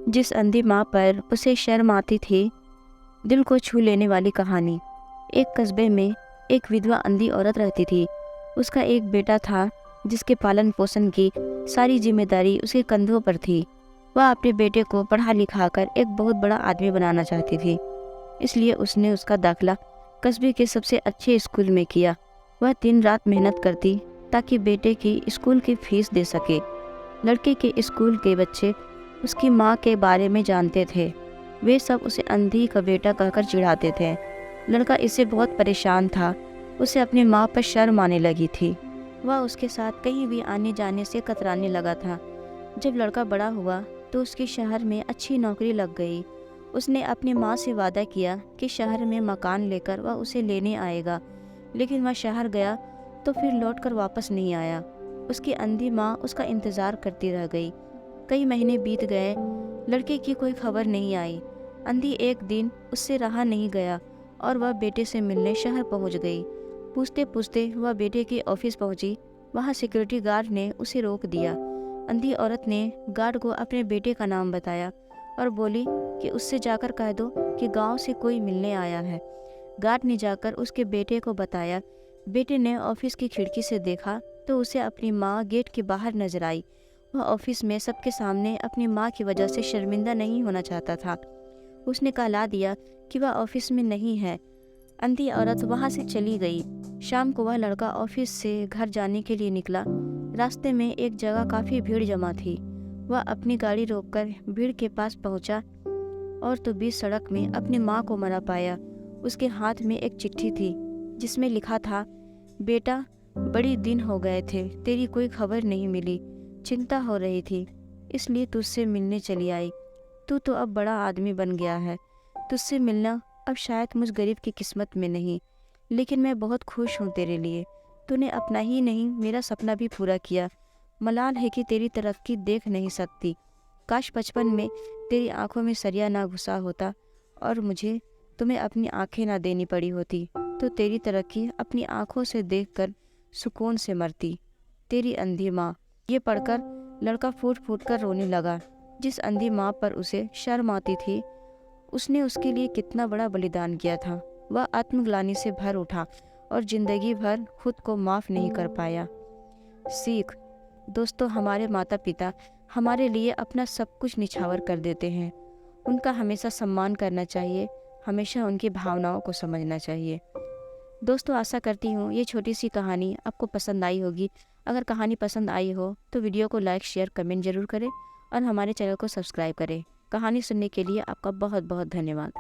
जिस अंधी माँ पर उसे शर्म आती थी। दिल को छू लेने वाली कहानी। एक कस्बे में एक विधवा अंधी औरत रहती थी। उसका एक बेटा था जिसके पालन पोषण की सारी जिम्मेदारी उसके कंधों पर थी। वह अपने बेटे को पढ़ा लिखा कर एक बहुत बड़ा आदमी बनाना चाहती थी, इसलिए उसने उसका दाखिला कस्बे के सबसे अच्छे स्कूल में किया। वह दिन रात मेहनत करती ताकि बेटे की स्कूल की फीस दे सके। लड़के के स्कूल के बच्चे उसकी माँ के बारे में जानते थे। वे सब उसे अंधी का बेटा कहकर चिढ़ाते थे। लड़का इससे बहुत परेशान था। उसे अपनी माँ पर शर्म आने लगी थी। वह उसके साथ कहीं भी आने जाने से कतराने लगा था। जब लड़का बड़ा हुआ तो उसके शहर में अच्छी नौकरी लग गई। उसने अपनी माँ से वादा किया कि शहर में मकान लेकर वह उसे लेने आएगा, लेकिन वह शहर गया तो फिर लौटकर वापस नहीं आया। उसकी अंधी माँ उसका इंतज़ार करती रह गई। कई महीने बीत गए, लड़के की कोई खबर नहीं आई। अंधी एक दिन उससे रहा नहीं गया और वह बेटे से मिलने शहर पहुंच गई। पूछते पूछते वह बेटे के ऑफिस पहुंची। वहां सिक्योरिटी गार्ड ने उसे रोक दिया। अंधी औरत ने गार्ड को अपने बेटे का नाम बताया और बोली कि उससे जाकर कह दो कि गांव से कोई मिलने आया है। गार्ड ने जाकर उसके बेटे को बताया। बेटे ने ऑफिस की खिड़की से देखा तो उसे अपनी माँ गेट के बाहर नजर आई। वह ऑफिस में सबके सामने अपनी माँ की वजह से शर्मिंदा नहीं होना चाहता था। उसने कहला दिया कि वह ऑफिस में नहीं है। अंधी औरत वहां से चली गई। शाम को वह लड़का ऑफिस से घर जाने के लिए निकला। रास्ते में एक जगह काफ़ी भीड़ जमा थी। वह अपनी गाड़ी रोककर भीड़ के पास पहुंचा और तो बीच सड़क में अपनी माँ को मरा पाया। उसके हाथ में एक चिट्ठी थी जिसमें लिखा था, बेटा, बड़ी दिन हो गए थे, तेरी कोई खबर नहीं मिली। चिंता हो रही थी, इसलिए तुझसे मिलने चली आई। तू तो अब बड़ा आदमी बन गया है। तुझसे मिलना अब शायद मुझ गरीब की किस्मत में नहीं, लेकिन मैं बहुत खुश हूँ तेरे लिए। तूने अपना ही नहीं मेरा सपना भी पूरा किया। मलाल है कि तेरी तरक्की देख नहीं सकती। काश बचपन में तेरी आंखों में सरिया ना घुसा होता और मुझे तुम्हें अपनी आंखें ना देनी पड़ी होती, तो तेरी तरक्की अपनी आंखों से देखकर सुकून से मरती। तेरी अंधी माँ। ये पढ़कर लड़का फूट फूट कर रोने लगा। जिस अंधी माँ पर उसे शर्म आती थी, उसने उसके लिए कितना बड़ा बलिदान किया था। वह आत्मग्लानि से भर उठा और जिंदगी भर खुद को माफ़ नहीं कर पाया। सीख। दोस्तों, हमारे माता पिता हमारे लिए अपना सब कुछ निछावर कर देते हैं। उनका हमेशा सम्मान करना चाहिए, हमेशा उनकी भावनाओं को समझना चाहिए। दोस्तों, आशा करती हूँ ये छोटी सी कहानी आपको पसंद आई होगी। अगर कहानी पसंद आई हो तो वीडियो को लाइक, शेयर, कमेंट जरूर करें और हमारे चैनल को सब्सक्राइब करें। कहानी सुनने के लिए आपका बहुत बहुत धन्यवाद।